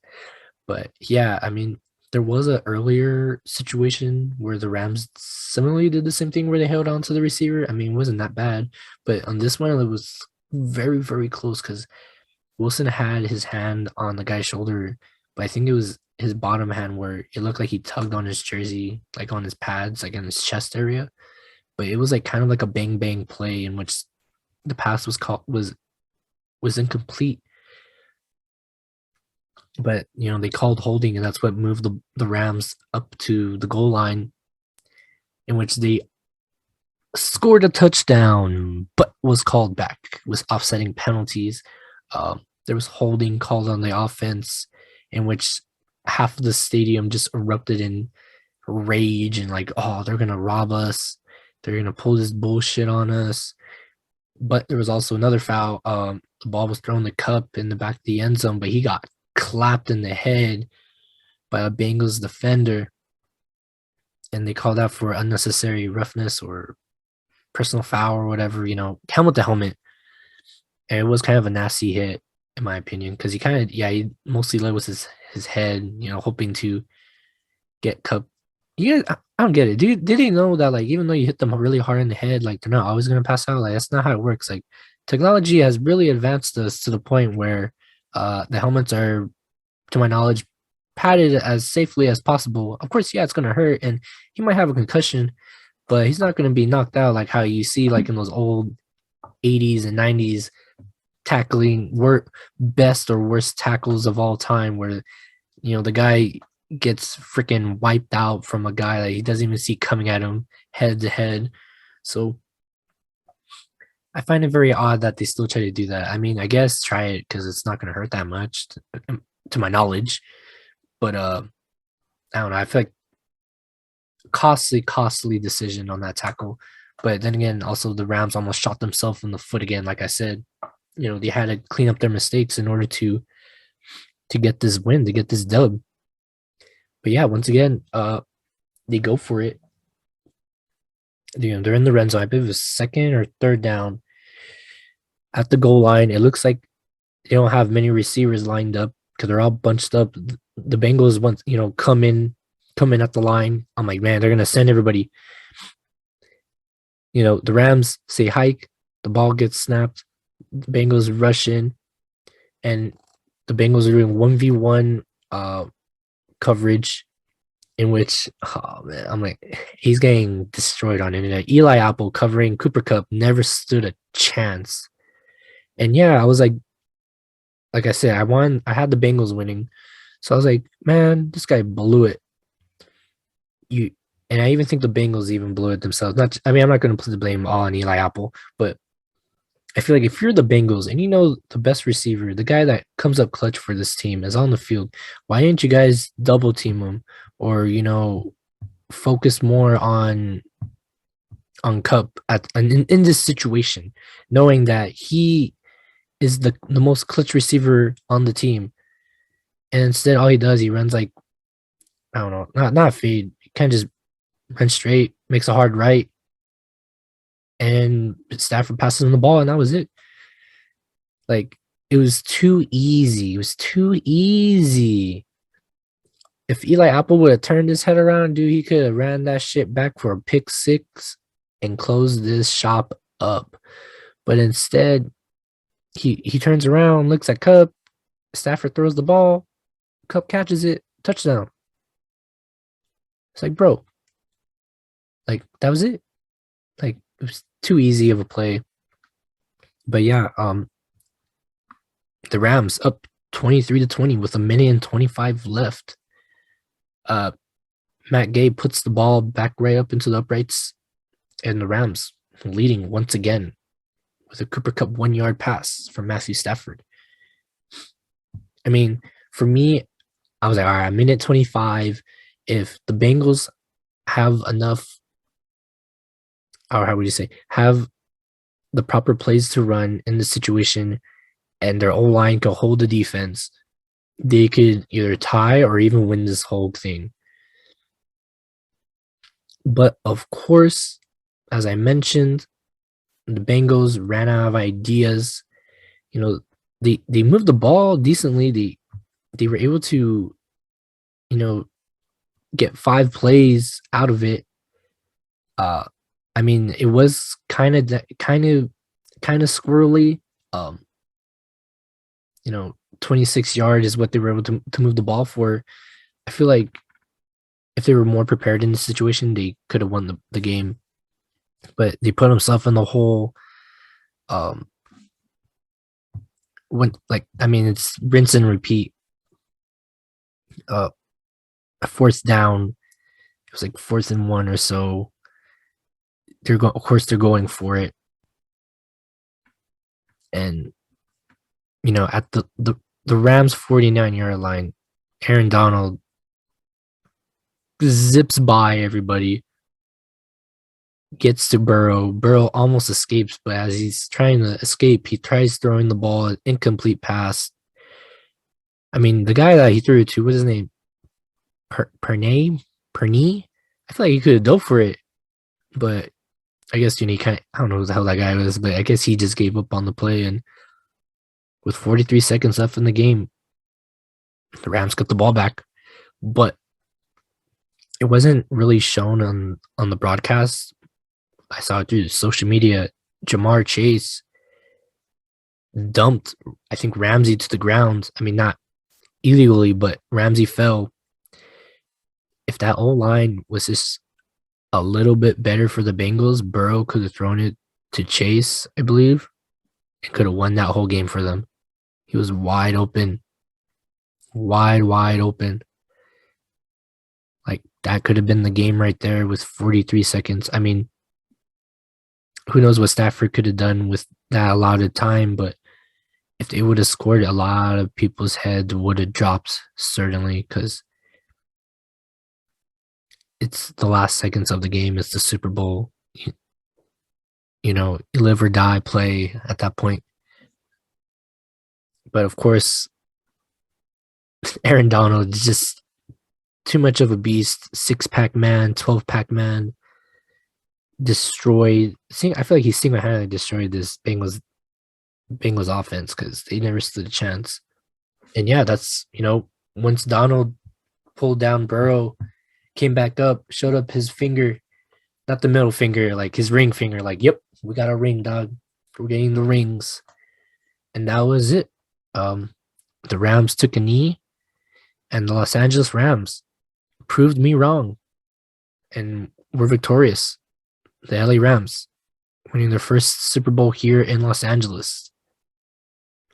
But yeah, I mean, there was an earlier situation where the Rams similarly did the same thing where they held on to the receiver. I mean, it wasn't that bad, but on this one, it was very, very close because Wilson had his hand on the guy's shoulder, but I think it was his bottom hand where it looked like he tugged on his jersey, like on his pads, like in his chest area. But it was like kind of like a bang bang play in which the pass was incomplete. But they called holding, and that's what moved the Rams up to the goal line, in which they scored a touchdown, but was called back with offsetting penalties. There was holding called on the offense, in which half of the stadium just erupted in rage and like, oh, they're gonna rob us, they're gonna pull this bullshit on us. But there was also another foul. The ball was thrown the cup in the back of the end zone, but he got clapped in the head by a Bengals defender, and they called out for unnecessary roughness or personal foul or whatever. Helmet to helmet, and it was kind of a nasty hit in my opinion because he mostly led with his head, hoping to get cup. I don't get it. Did they know that like even though you hit them really hard in the head, like they're not always gonna pass out? Like that's not how it works. Like technology has really advanced us to the point where the helmets are, to my knowledge, padded as safely as possible. Of course, yeah, it's gonna hurt, and he might have a concussion, but he's not gonna be knocked out like how you see like in those old 80s and 90s tackling best or worst tackles of all time, where the guy gets freaking wiped out from a guy that he doesn't even see coming at him head to head. So I find it very odd that they still try to do that. I mean, I guess try it because it's not going to hurt that much, to my knowledge. But I don't know. I feel like costly decision on that tackle. But then again, also the Rams almost shot themselves in the foot again. Like I said, they had to clean up their mistakes in order to get this win, to get this dub. But yeah, once again, they go for it. They're in the red zone. I believe it was second or third down at the goal line. It looks like they don't have many receivers lined up because they're all bunched up. The Bengals want come in at the line. I'm like, man, they're gonna send everybody. The Rams say hike. The ball gets snapped. The Bengals rush in, and the Bengals are doing 1v1 coverage, in which, oh man, I'm like, he's getting destroyed on internet. Eli Apple covering Cooper Kupp never stood a chance. And yeah, I was like I said, I had the Bengals winning. So I was like, man, this guy blew it. And I even think the Bengals even blew it themselves. I'm not going to put the blame all on Eli Apple, but I feel like if you're the Bengals and the best receiver, the guy that comes up clutch for this team is on the field, why didn't you guys double team him or focus more on Kupp in this situation, knowing that he is the most clutch receiver on the team, and instead all he does, he runs like, I don't know, not fade, he kind of just runs straight, makes a hard right, and Stafford passes him the ball, and that was it. Like, it was too easy. It was too easy. If Eli Apple would have turned his head around, dude, he could have ran that shit back for a pick six and closed this shop up. But instead, he turns around, looks at Kupp, Stafford throws the ball, Kupp catches it, touchdown. It's like, bro, like, that was it. Like, it was too easy of a play. But yeah, the Rams up 23-20 with 1:25 left. Matt Gay puts the ball back right up into the uprights, and the Rams leading once again with a Cooper Kupp 1-yard pass from Matthew Stafford. I mean, for me, I was like, all right, minute 25. If the Bengals have enough, or how would you say, have the proper plays to run in the situation, and their O line can hold the defense, they could either tie or even win this whole thing. But of course, as I mentioned, the Bengals ran out of ideas. You know, they moved the ball decently. They were able to, you know, get 5 plays out of it. Uh, I mean, it was kind of squirrely. Um, 26 yards is what they were able to move the ball for. I feel like if they were more prepared in the situation, they could have won the game. But they put themselves in the hole. Um, it's rinse and repeat. A fourth down, it was like 4th and 1 or so. Of course they're going for it, and at the Rams 49-yard line, Aaron Donald zips by everybody, gets to Burrow. Burrow almost escapes, but as he's trying to escape, he tries throwing the ball, an incomplete pass. I mean, the guy that he threw it to, what's his name? Pernay? I feel like he could have dove for it, but I guess he kind of, I don't know who the hell that guy was, but I guess he just gave up on the play. And with 43 seconds left in the game, the Rams got the ball back, but it wasn't really shown on the broadcast. I saw it through social media. Jamar Chase dumped, I think, Ramsey to the ground. I mean, not illegally, but Ramsey fell. If that O-line was just a little bit better for the Bengals, Burrow could have thrown it to Chase, I believe, and could have won that whole game for them. He was wide open. Wide open. Like, that could have been the game right there with 43 seconds. I mean, who knows what Stafford could have done with that allotted time, but if they would have scored, a lot of people's heads would have dropped, certainly, because it's the last seconds of the game. It's the Super Bowl. Live or die play at that point. But of course, Aaron Donald is just too much of a beast. 6-pack man, 12-pack man. Destroyed. I feel like he single-handedly destroyed this Bengals offense because they never stood a chance. And yeah, that's, once Donald pulled down Burrow, came back up, showed up his finger, not the middle finger, like his ring finger, like, yep, we got a ring, dog. We're getting the rings. And that was it. The Rams took a knee, and the Los Angeles Rams proved me wrong and were victorious. The LA Rams winning their first Super Bowl here in Los Angeles.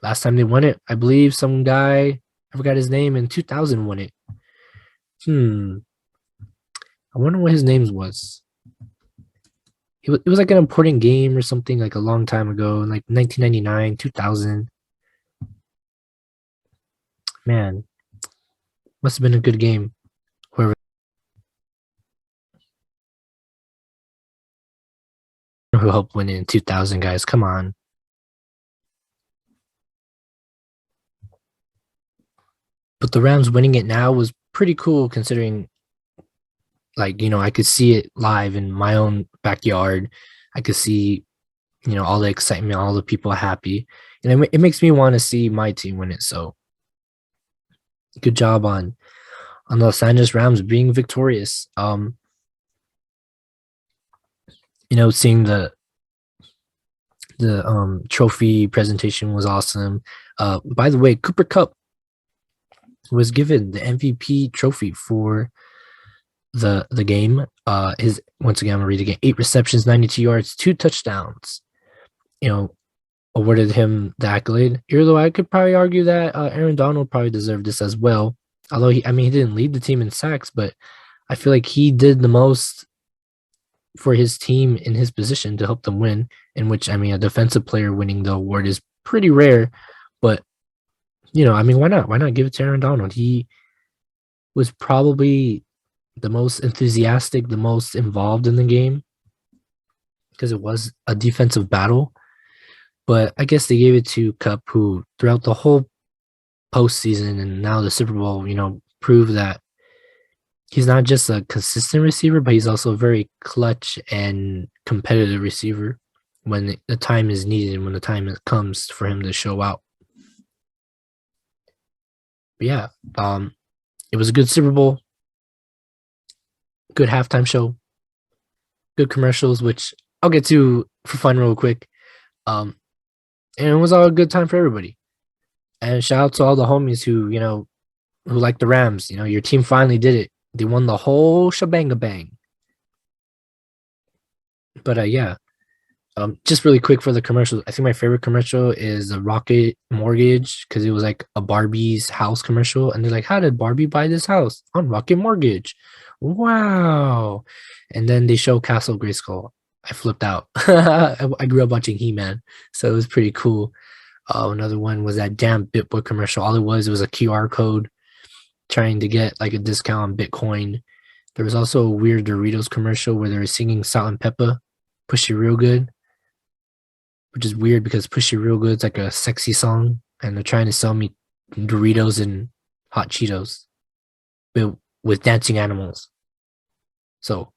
Last time they won it, I believe some guy, I forgot his name, in 2000 won it. I wonder what his name was. It was like an important game or something, like a long time ago, in like 1999, 2000. Man, must have been a good game. Whoever who helped win it in 2000, guys, come on. But the Rams winning it now was pretty cool, considering, like, I could see it live in my own backyard. I could see, all the excitement, all the people happy. And it makes me want to see my team win it. So good job on the Los Angeles Rams being victorious. Seeing the trophy presentation was awesome. By the way, Cooper Kupp was given the MVP trophy for the game. Once again, I'm gonna read again. 8 receptions, 92 yards, 2 touchdowns. Awarded him the accolade. Even though I could probably argue that Aaron Donald probably deserved this as well. Although he didn't lead the team in sacks, but I feel like he did the most for his team in his position to help them win. In which, a defensive player winning the award is pretty rare, but I mean, why not? Why not give it to Aaron Donald? He was probably the most enthusiastic, the most involved in the game because it was a defensive battle. But I guess they gave it to Cup, who throughout the whole postseason and now the Super Bowl, proved that he's not just a consistent receiver, but he's also a very clutch and competitive receiver when the time is needed and when the time comes for him to show out. But yeah, it was a good Super Bowl, good halftime show, good commercials, which I'll get to for fun real quick. And it was all a good time for everybody. And shout out to all the homies who like the Rams. Your team finally did it. They won the whole shebang bang. But yeah, just really quick for the commercials. I think my favorite commercial is the Rocket Mortgage because it was like a Barbie's house commercial, and they're like, "How did Barbie buy this house on Rocket Mortgage?" Wow! And then they show Castle Grayskull. I flipped out. I grew up watching He-Man, so it was pretty cool. Another one was that damn BitBoy commercial. All it was a QR code trying to get like a discount on Bitcoin. There was also a weird Doritos commercial where they were singing Salt and Pepper, Push It Real Good, which is weird because Push It Real Good's like a sexy song, and they're trying to sell me Doritos and hot Cheetos, but with dancing animals. So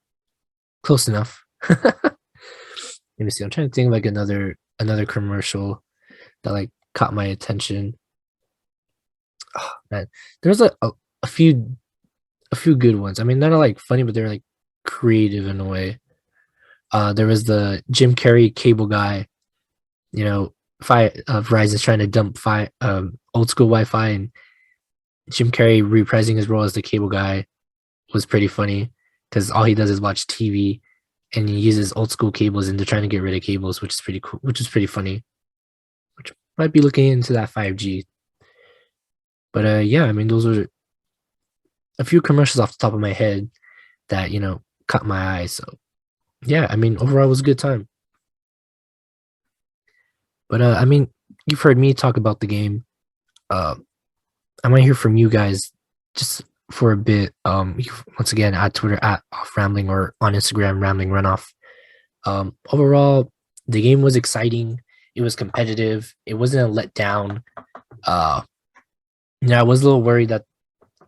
close enough. Let me see. I'm trying to think of like another commercial that like caught my attention. Oh, man, there's a few good ones. I mean, they're not like funny, but they're like creative in a way. There was the Jim Carrey cable guy. Verizon's trying to dump old school Wi-Fi, and Jim Carrey reprising his role as the cable guy was pretty funny because all he does is watch TV, and he uses old school cables, and they're trying to get rid of cables, which is pretty cool, which is pretty funny. Which might be looking into that 5G. But yeah, I mean, those are a few commercials off the top of my head that caught my eye. So yeah, I mean, overall it was a good time. But I mean, you've heard me talk about the game. I want to hear from you guys just for a bit. Once again, at Twitter at off rambling or on Instagram rambling runoff. Overall, the game was exciting. It was competitive. It wasn't a letdown. I was a little worried that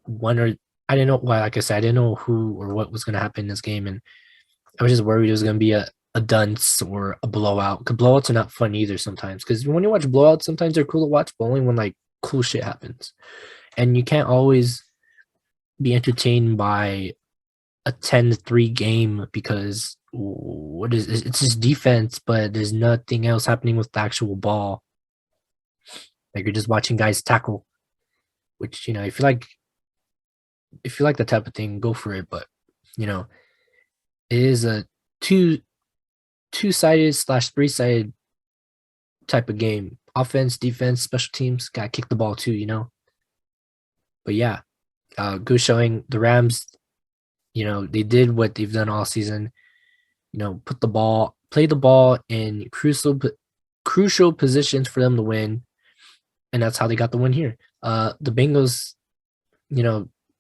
I didn't know why. Like I said, I didn't know who or what was going to happen in this game, and I was just worried it was going to be a dunce or a blowout. Because blowouts are not fun either sometimes. Because when you watch blowouts, sometimes they're cool to watch, but only when like cool shit happens, and you can't always be entertained by a 10-3 game because it's just defense, but there's nothing else happening with the actual ball. Like you're just watching guys tackle, which if you like that type of thing, go for it. But it is a two-sided / three-sided type of game. Offense, defense, special teams, gotta kick the ball too. But yeah, good showing. The Rams, they did what they've done all season. Play the ball in crucial positions for them to win, and that's how they got the win here. The Bengals,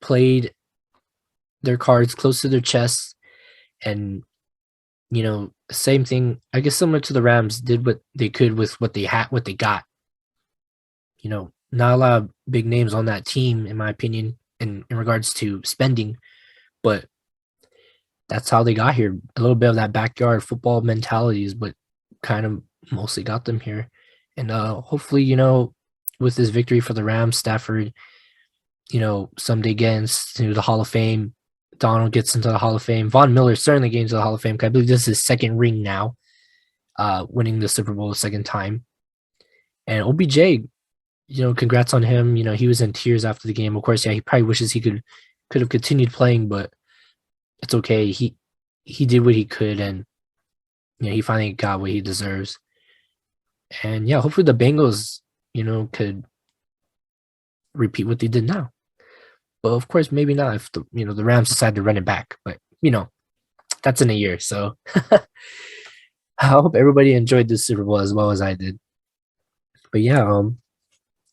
played their cards close to their chests, and same thing. I guess similar to the Rams, did what they could with what they got. Not a lot of big names on that team, in my opinion, in regards to spending, but that's how they got here. A little bit of that backyard football mentality is what kind of mostly got them here. And hopefully, with this victory for the Rams, Stafford, someday gets into the Hall of Fame. Donald gets into the Hall of Fame. Von Miller certainly gets into the Hall of Fame. I believe this is his second ring now, winning the Super Bowl a second time. And OBJ, congrats on him. He was in tears after the game. Of course, yeah, he probably wishes he could have continued playing, but it's okay. He did what he could, and he finally got what he deserves. And yeah, hopefully the Bengals, could repeat what they did now. But of course, maybe not if the Rams decide to run it back. But that's in a year. So I hope everybody enjoyed this Super Bowl as well as I did. But yeah,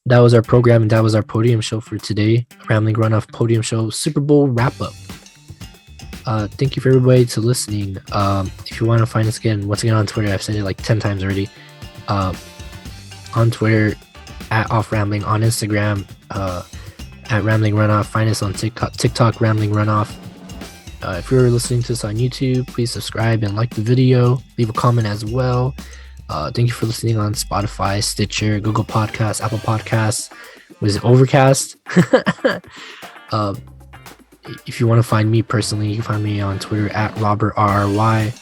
that was our program, and that was our podium show for today. Rambling Runoff Podium Show Super Bowl wrap up. Thank you for everybody to listening. If you want to find us again, once again on Twitter, I've said it like 10 times already. On Twitter at Off Rambling, on Instagram at Rambling Runoff. Find us on TikTok Rambling Runoff. If you're listening to this on YouTube, please subscribe and like the video. Leave a comment as well. Thank you for listening on Spotify, Stitcher, Google Podcasts, Apple Podcasts. Was it Overcast? If you want to find me personally, you can find me on Twitter at RobertRRY.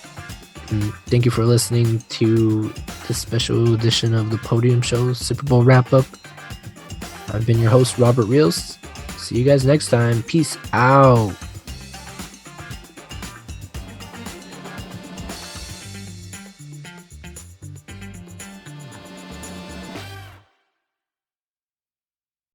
Thank you for listening to this special edition of the Podium Show Super Bowl wrap-up. I've been your host, Robert Rios. See you guys next time. Peace out.